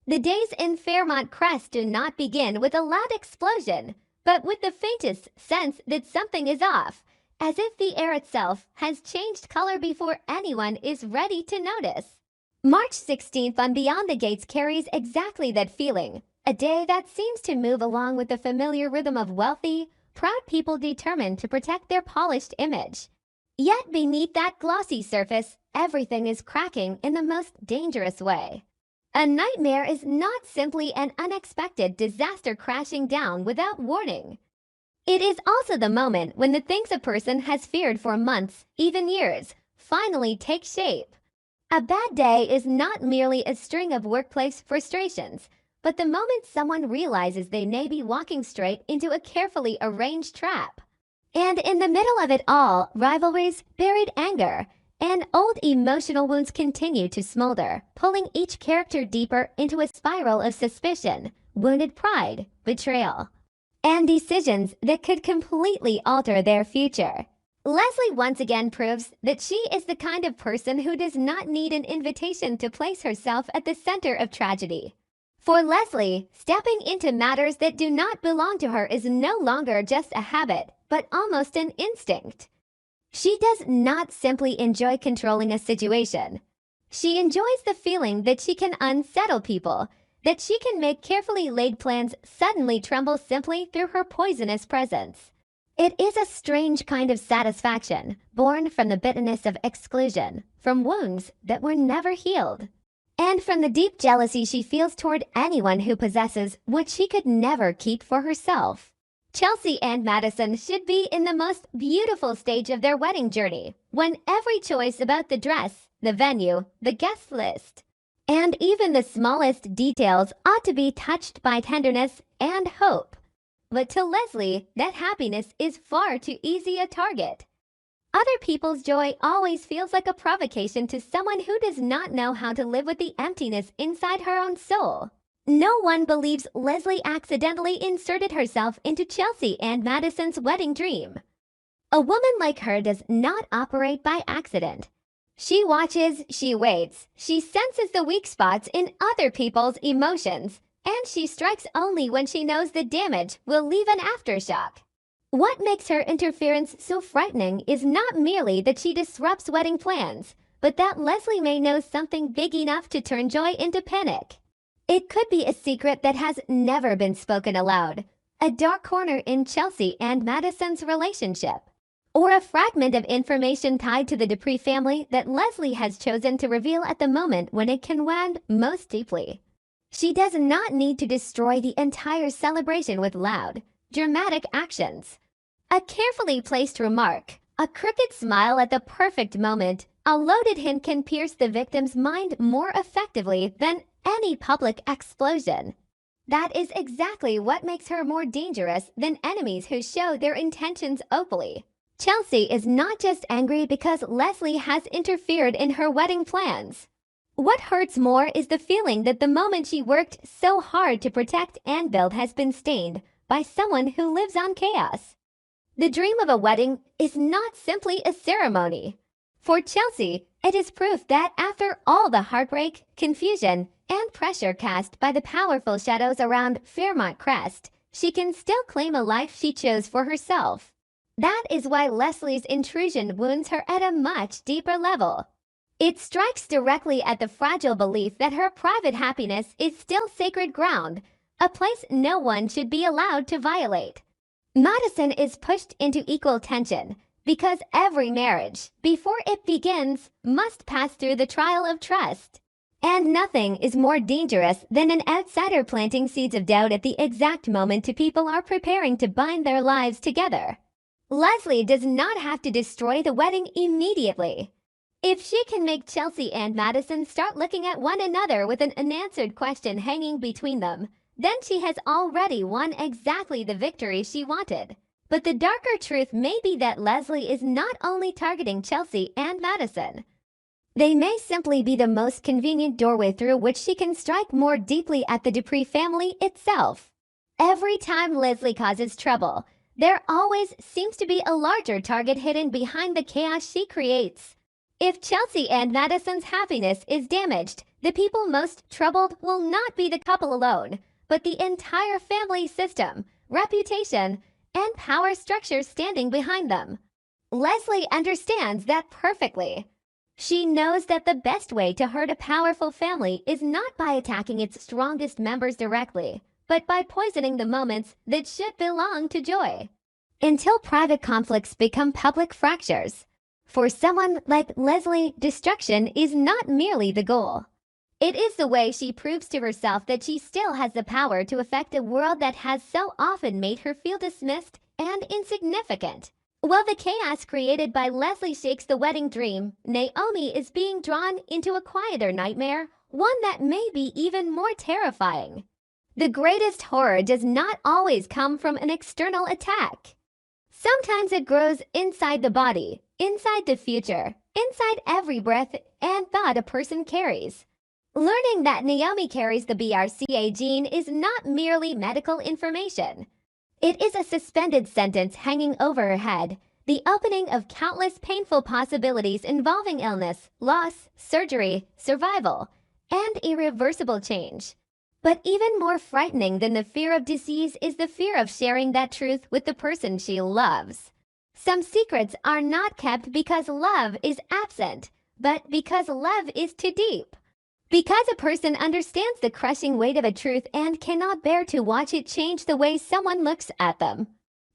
The days in Fairmont Crest do not begin with a loud explosion, but with the faintest sense that something is off, as if the air itself has changed color before anyone is ready to notice. March 16th on Beyond the Gates carries exactly that feeling, a day that seems to move along with the familiar rhythm of wealthy, proud people determined to protect their polished image. Yet beneath that glossy surface, everything is cracking in the most dangerous way. A nightmare is not simply an unexpected disaster crashing down without warning. It is also the moment when the things a person has feared for months, even years, finally take shape. A bad day is not merely a string of workplace frustrations, but the moment someone realizes they may be walking straight into a carefully arranged trap. And in the middle of it all, rivalries, buried anger, and old emotional wounds continue to smolder, pulling each character deeper into a spiral of suspicion, wounded pride, betrayal, and decisions that could completely alter their future. Leslie once again proves that she is the kind of person who does not need an invitation to place herself at the center of tragedy. For Leslie, stepping into matters that do not belong to her is no longer just a habit, but almost an instinct. She does not simply enjoy controlling a situation. She enjoys the feeling that she can unsettle people, that she can make carefully laid plans suddenly tremble simply through her poisonous presence. It is a strange kind of satisfaction, born from the bitterness of exclusion, from wounds that were never healed, and from the deep jealousy she feels toward anyone who possesses what she could never keep for herself. Chelsea and Madison should be in the most beautiful stage of their wedding journey, when every choice about the dress, the venue, the guest list, and even the smallest details ought to be touched by tenderness and hope. But to Leslie, that happiness is far too easy a target. Other people's joy always feels like a provocation to someone who does not know how to live with the emptiness inside her own soul. No one believes Leslie accidentally inserted herself into Chelsea and Madison's wedding dream. A woman like her does not operate by accident. She watches, she waits, she senses the weak spots in other people's emotions, and she strikes only when she knows the damage will leave an aftershock. What makes her interference so frightening is not merely that she disrupts wedding plans, but that Leslie may know something big enough to turn joy into panic. It could be a secret that has never been spoken aloud, a dark corner in Chelsea and Madison's relationship, or a fragment of information tied to the Dupree family that Leslie has chosen to reveal at the moment when it can wound most deeply. She does not need to destroy the entire celebration with loud, dramatic actions. A carefully placed remark, a crooked smile at the perfect moment, a loaded hint can pierce the victim's mind more effectively than any public explosion. That is exactly what makes her more dangerous than enemies who show their intentions openly. Chelsea is not just angry because Leslie has interfered in her wedding plans. What hurts more is the feeling that the moment she worked so hard to protect and build has been stained by someone who lives on chaos. The dream of a wedding is not simply a ceremony. For Chelsea, it is proof that after all the heartbreak, confusion, and pressure cast by the powerful shadows around Fairmont Crest, she can still claim a life she chose for herself. That is why Leslie's intrusion wounds her at a much deeper level. It strikes directly at the fragile belief that her private happiness is still sacred ground, a place no one should be allowed to violate. Madison is pushed into equal tension, because every marriage, before it begins, must pass through the trial of trust. And nothing is more dangerous than an outsider planting seeds of doubt at the exact moment two people are preparing to bind their lives together. Leslie does not have to destroy the wedding immediately. If she can make Chelsea and Madison start looking at one another with an unanswered question hanging between them, then she has already won exactly the victory she wanted. But the darker truth may be that Leslie is not only targeting Chelsea and Madison. They may simply be the most convenient doorway through which she can strike more deeply at the Dupree family itself. Every time Leslie causes trouble, there always seems to be a larger target hidden behind the chaos she creates. If Chelsea and Madison's happiness is damaged, The people most troubled will not be the couple alone, but the entire family system, reputation, and power structure standing behind them. Leslie understands that perfectly. She knows that the best way to hurt a powerful family is not by attacking its strongest members directly, but by poisoning the moments that should belong to joy. Until private conflicts become public fractures. For someone like Leslie, destruction is not merely the goal. It is the way she proves to herself that she still has the power to affect a world that has so often made her feel dismissed and insignificant. While the chaos created by Leslie shakes the wedding dream, Naomi is being drawn into a quieter nightmare, one that may be even more terrifying. The greatest horror does not always come from an external attack. Sometimes it grows inside the body, inside the future, inside every breath and thought a person carries. Learning that Naomi carries the BRCA gene is not merely medical information. It is a suspended sentence hanging over her head, the opening of countless painful possibilities involving illness, loss, surgery, survival, and irreversible change. But even more frightening than the fear of disease is the fear of sharing that truth with the person she loves. Some secrets are not kept because love is absent, but because love is too deep. Because a person understands the crushing weight of a truth and cannot bear to watch it change the way someone looks at them.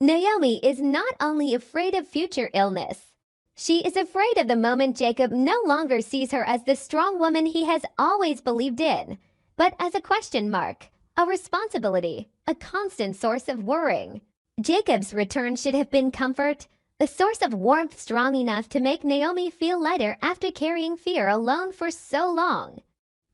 Naomi is not only afraid of future illness. She is afraid of the moment Jacob no longer sees her as the strong woman he has always believed in, but as a question mark, a responsibility, a constant source of worrying. Jacob's return should have been comfort, a source of warmth strong enough to make Naomi feel lighter after carrying fear alone for so long.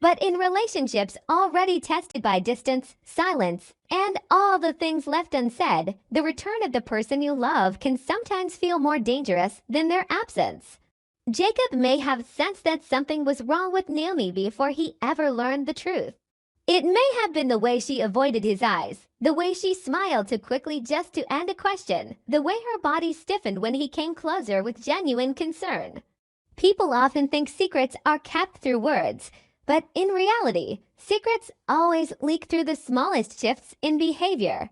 But in relationships already tested by distance, silence, and all the things left unsaid, the return of the person you love can sometimes feel more dangerous than their absence. Jacob may have sensed that something was wrong with Naomi before he ever learned the truth. It may have been the way she avoided his eyes, the way she smiled too quickly just to end a question, the way her body stiffened when he came closer with genuine concern. People often think secrets are kept through words, but in reality, secrets always leak through the smallest shifts in behavior.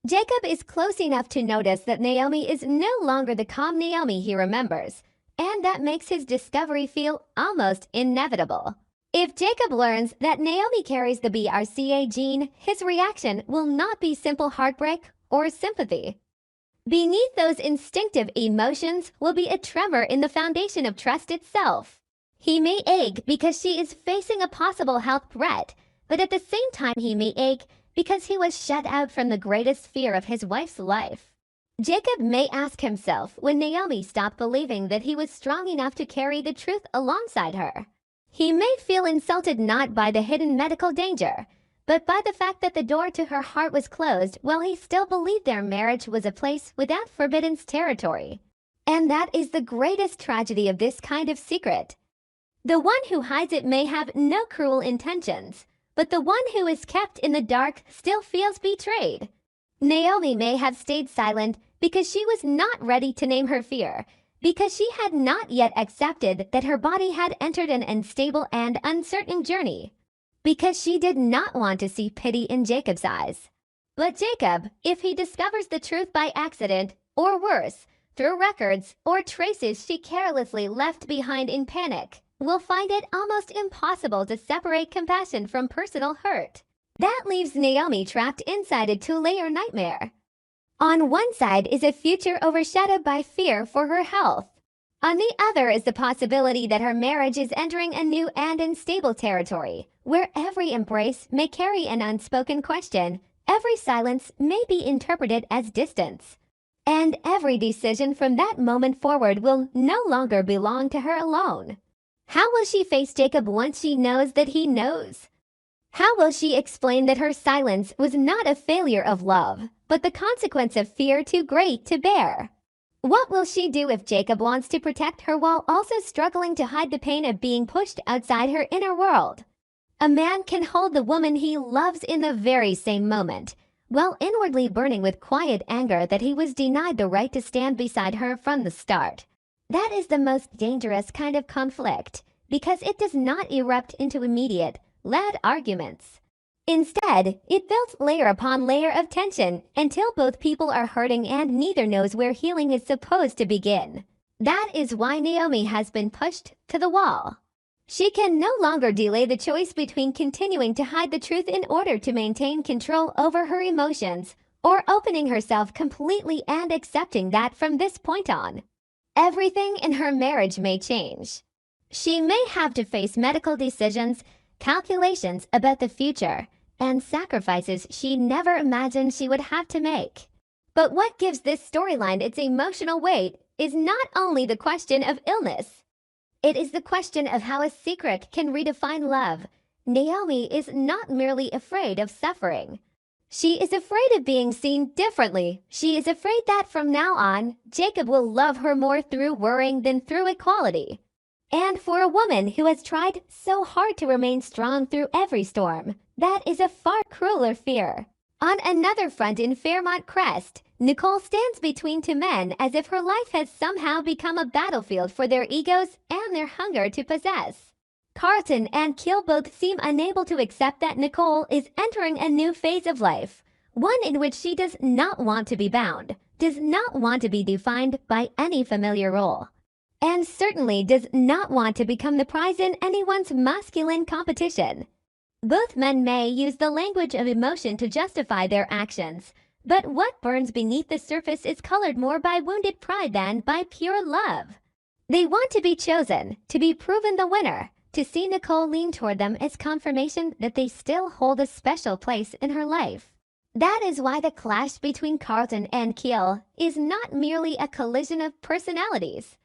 Jacob is close enough to notice that Naomi is no longer the calm Naomi he remembers, and that makes his discovery feel almost inevitable. If Jacob learns that Naomi carries the BRCA gene, his reaction will not be simple heartbreak or sympathy. Beneath those instinctive emotions will be a tremor in the foundation of trust itself. He may ache because she is facing a possible health threat, but at the same time he may ache because he was shut out from the greatest fear of his wife's life. Jacob may ask himself when Naomi stopped believing that he was strong enough to carry the truth alongside her. He may feel insulted not by the hidden medical danger, but by the fact that the door to her heart was closed while he still believed their marriage was a place without forbidden territory. And that is the greatest tragedy of this kind of secret. The one who hides it may have no cruel intentions, but the one who is kept in the dark still feels betrayed. Naomi may have stayed silent because she was not ready to name her fear, because she had not yet accepted that her body had entered an unstable and uncertain journey, because she did not want to see pity in Jacob's eyes. But Jacob, if he discovers the truth by accident, or worse, through records or traces she carelessly left behind in panic, will find it almost impossible to separate compassion from personal hurt. That leaves Naomi trapped inside a two-layer nightmare. On one side is a future overshadowed by fear for her health. On the other is the possibility that her marriage is entering a new and unstable territory, where every embrace may carry an unspoken question, every silence may be interpreted as distance, and every decision from that moment forward will no longer belong to her alone. How will she face Jacob once she knows that he knows? How will she explain that her silence was not a failure of love, but the consequence of fear too great to bear? What will she do if Jacob wants to protect her while also struggling to hide the pain of being pushed outside her inner world? A man can hold the woman he loves in the very same moment, while inwardly burning with quiet anger that he was denied the right to stand beside her from the start. That is the most dangerous kind of conflict, because it does not erupt into immediate, loud arguments. Instead, it builds layer upon layer of tension until both people are hurting and neither knows where healing is supposed to begin. That is why Naomi has been pushed to the wall. She can no longer delay the choice between continuing to hide the truth in order to maintain control over her emotions, or opening herself completely and accepting that from this point on, everything in her marriage may change. She may have to face medical decisions, calculations about the future, and sacrifices she never imagined she would have to make. But what gives this storyline its emotional weight is not only the question of illness. It is the question of how a secret can redefine love. Naomi is not merely afraid of suffering. She is afraid of being seen differently. She is afraid that from now on, Jacob will love her more through worrying than through equality. And for a woman who has tried so hard to remain strong through every storm, that is a far crueler fear. On another front in Fairmont Crest, Nicole stands between two men as if her life has somehow become a battlefield for their egos and their hunger to possess. Carlton and Keel both seem unable to accept that Nicole is entering a new phase of life, one in which she does not want to be bound, does not want to be defined by any familiar role, and certainly does not want to become the prize in anyone's masculine competition. Both men may use the language of emotion to justify their actions, but what burns beneath the surface is colored more by wounded pride than by pure love. They want to be chosen, to be proven the winner, to see Nicole lean toward them as confirmation that they still hold a special place in her life. That is why the clash between Carlton and Keel is not merely a collision of personalities.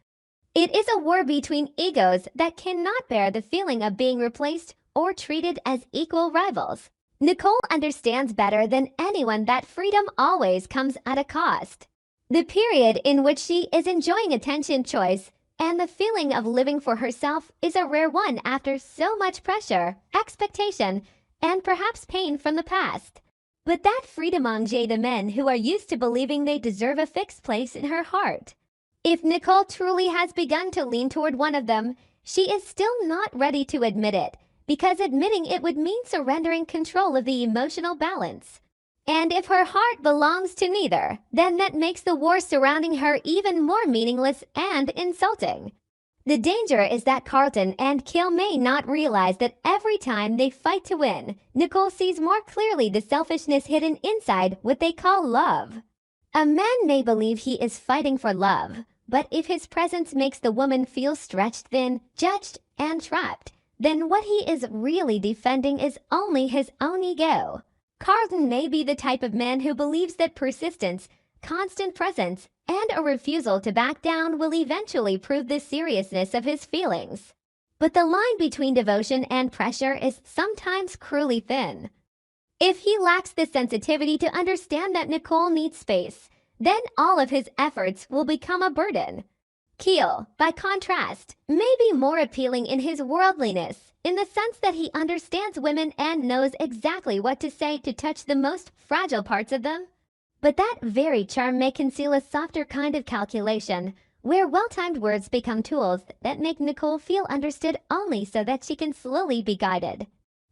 It is a war between egos that cannot bear the feeling of being replaced or treated as equal rivals. Nicole understands better than anyone that freedom always comes at a cost. The period in which she is enjoying attention, choice, and the feeling of living for herself is a rare one after so much pressure, expectation, and perhaps pain from the past. But that freedom engages the men who are used to believing they deserve a fixed place in her heart. If Nicole truly has begun to lean toward one of them, she is still not ready to admit it, because admitting it would mean surrendering control of the emotional balance. And if her heart belongs to neither, then that makes the war surrounding her even more meaningless and insulting. The danger is that Carlton and Keel may not realize that every time they fight to win, Nicole sees more clearly the selfishness hidden inside what they call love. A man may believe he is fighting for love, but if his presence makes the woman feel stretched thin, judged, and trapped, then what he is really defending is only his own ego. Carlton may be the type of man who believes that persistence, constant presence, and a refusal to back down will eventually prove the seriousness of his feelings. But the line between devotion and pressure is sometimes cruelly thin. If he lacks the sensitivity to understand that Nicole needs space, then all of his efforts will become a burden. Keel, by contrast, may be more appealing in his worldliness, in the sense that he understands women and knows exactly what to say to touch the most fragile parts of them. But that very charm may conceal a softer kind of calculation, where well-timed words become tools that make Nicole feel understood only so that she can slowly be guided.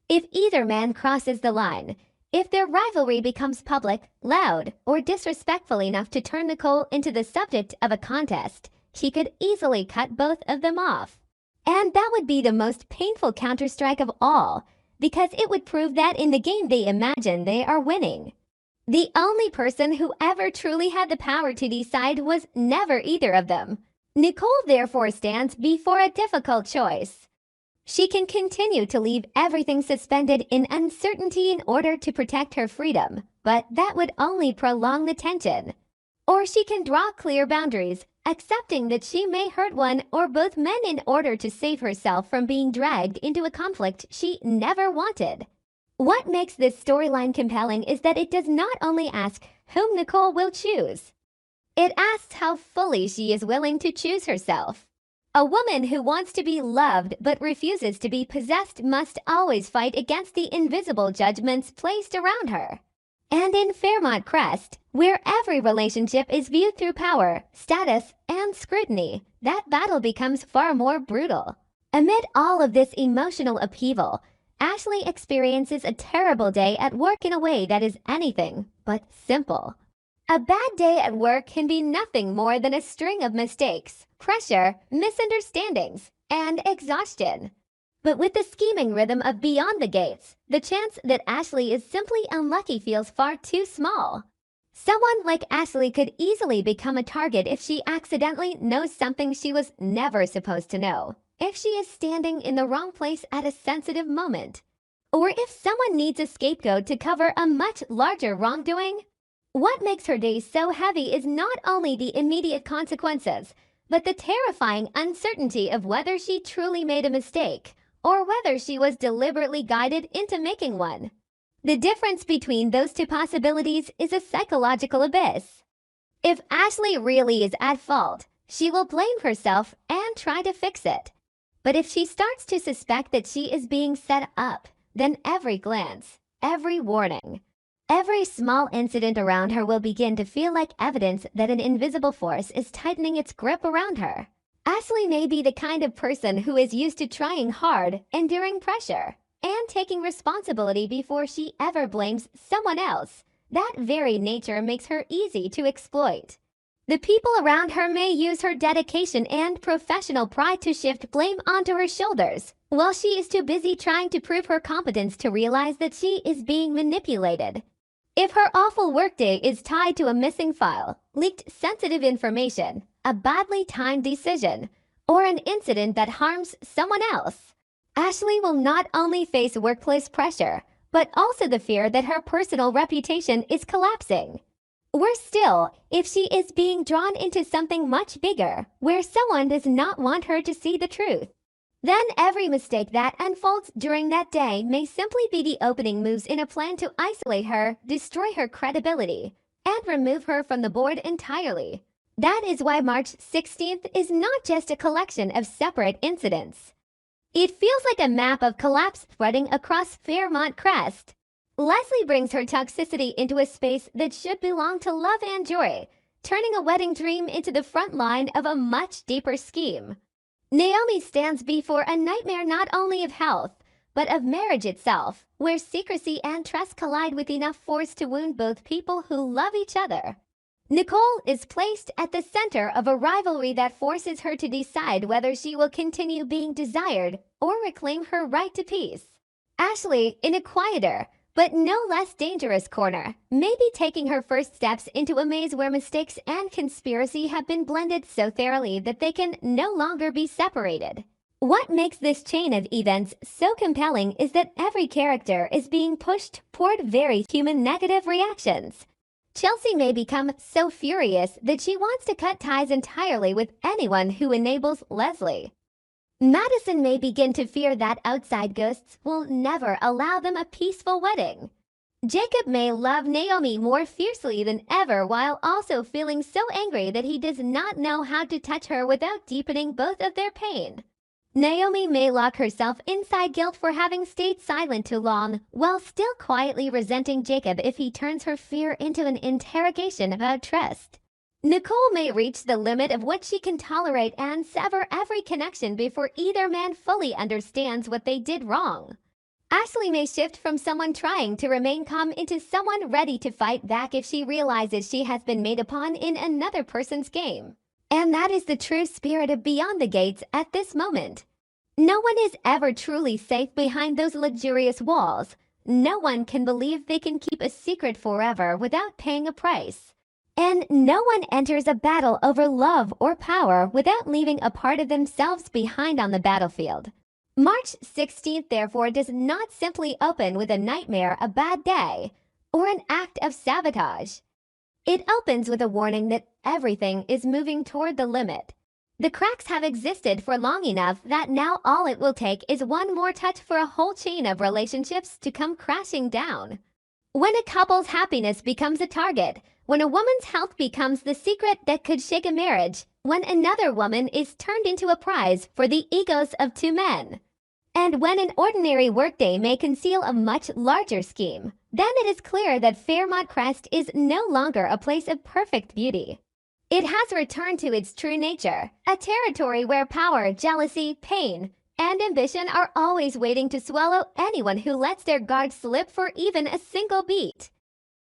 If either man crosses the line, if their rivalry becomes public, loud, or disrespectful enough to turn Nicole into the subject of a contest, she could easily cut both of them off. And that would be the most painful counterstrike of all, because it would prove that in the game they imagine they are winning, the only person who ever truly had the power to decide was never either of them. Nicole therefore stands before a difficult choice. She can continue to leave everything suspended in uncertainty in order to protect her freedom, but that would only prolong the tension. Or she can draw clear boundaries, accepting that she may hurt one or both men in order to save herself from being dragged into a conflict she never wanted. What makes this storyline compelling is that it does not only ask whom Nicole will choose. It asks how fully she is willing to choose herself. A woman who wants to be loved but refuses to be possessed must always fight against the invisible judgments placed around her. And in Fairmont Crest, where every relationship is viewed through power, status, and scrutiny, that battle becomes far more brutal. Amid all of this emotional upheaval, Ashley experiences a terrible day at work in a way that is anything but simple. A bad day at work can be nothing more than a string of mistakes, pressure, misunderstandings, and exhaustion. But with the scheming rhythm of Beyond the Gates, the chance that Ashley is simply unlucky feels far too small. Someone like Ashley could easily become a target if she accidentally knows something she was never supposed to know, if she is standing in the wrong place at a sensitive moment, or if someone needs a scapegoat to cover a much larger wrongdoing. What makes her days so heavy is not only the immediate consequences, but the terrifying uncertainty of whether she truly made a mistake, or whether she was deliberately guided into making one. The difference between those two possibilities is a psychological abyss. If Ashley really is at fault, she will blame herself and try to fix it. But if she starts to suspect that she is being set up, then every glance, every warning, every small incident around her will begin to feel like evidence that an invisible force is tightening its grip around her. Ashley may be the kind of person who is used to trying hard, enduring pressure, and taking responsibility before she ever blames someone else. That very nature makes her easy to exploit. The people around her may use her dedication and professional pride to shift blame onto her shoulders, while she is too busy trying to prove her competence to realize that she is being manipulated. If her awful workday is tied to a missing file, leaked sensitive information, a badly timed decision, or an incident that harms someone else, Ashley will not only face workplace pressure, but also the fear that her personal reputation is collapsing. Worse still, if she is being drawn into something much bigger, where someone does not want her to see the truth, then every mistake that unfolds during that day may simply be the opening moves in a plan to isolate her, destroy her credibility, and remove her from the board entirely. That is why March 16th is not just a collection of separate incidents. It feels like a map of collapse spreading across Fairmont Crest. Leslie brings her toxicity into a space that should belong to love and joy, turning a wedding dream into the front line of a much deeper scheme. Naomi stands before a nightmare not only of health, but of marriage itself, where secrecy and trust collide with enough force to wound both people who love each other. Nicole is placed at the center of a rivalry that forces her to decide whether she will continue being desired or reclaim her right to peace. Ashley, in a quieter, but no less dangerous corner, may be taking her first steps into a maze where mistakes and conspiracy have been blended so thoroughly that they can no longer be separated. What makes this chain of events so compelling is that every character is being pushed toward very human negative reactions. Chelsea may become so furious that she wants to cut ties entirely with anyone who enables Leslie. Madison may begin to fear that outside ghosts will never allow them a peaceful wedding. Jacob may love Naomi more fiercely than ever while also feeling so angry that he does not know how to touch her without deepening both of their pain. Naomi may lock herself inside guilt for having stayed silent too long, while still quietly resenting Jacob if he turns her fear into an interrogation about trust. Nicole may reach the limit of what she can tolerate and sever every connection before either man fully understands what they did wrong. Ashley may shift from someone trying to remain calm into someone ready to fight back if she realizes she has been made a pawn in another person's game. And that is the true spirit of Beyond the Gates at this moment. No one is ever truly safe behind those luxurious walls. No one can believe they can keep a secret forever without paying a price. And no one enters a battle over love or power without leaving a part of themselves behind on the battlefield. March 16th, therefore, does not simply open with a nightmare, a bad day, or an act of sabotage. It opens with a warning that everything is moving toward the limit. The cracks have existed for long enough that now all it will take is one more touch for a whole chain of relationships to come crashing down. When a couple's happiness becomes a target, when a woman's health becomes the secret that could shake a marriage, when another woman is turned into a prize for the egos of two men, and when an ordinary workday may conceal a much larger scheme, then it is clear that Fairmont Crest is no longer a place of perfect beauty. It has returned to its true nature, a territory where power, jealousy, pain, and ambition are always waiting to swallow anyone who lets their guard slip for even a single beat.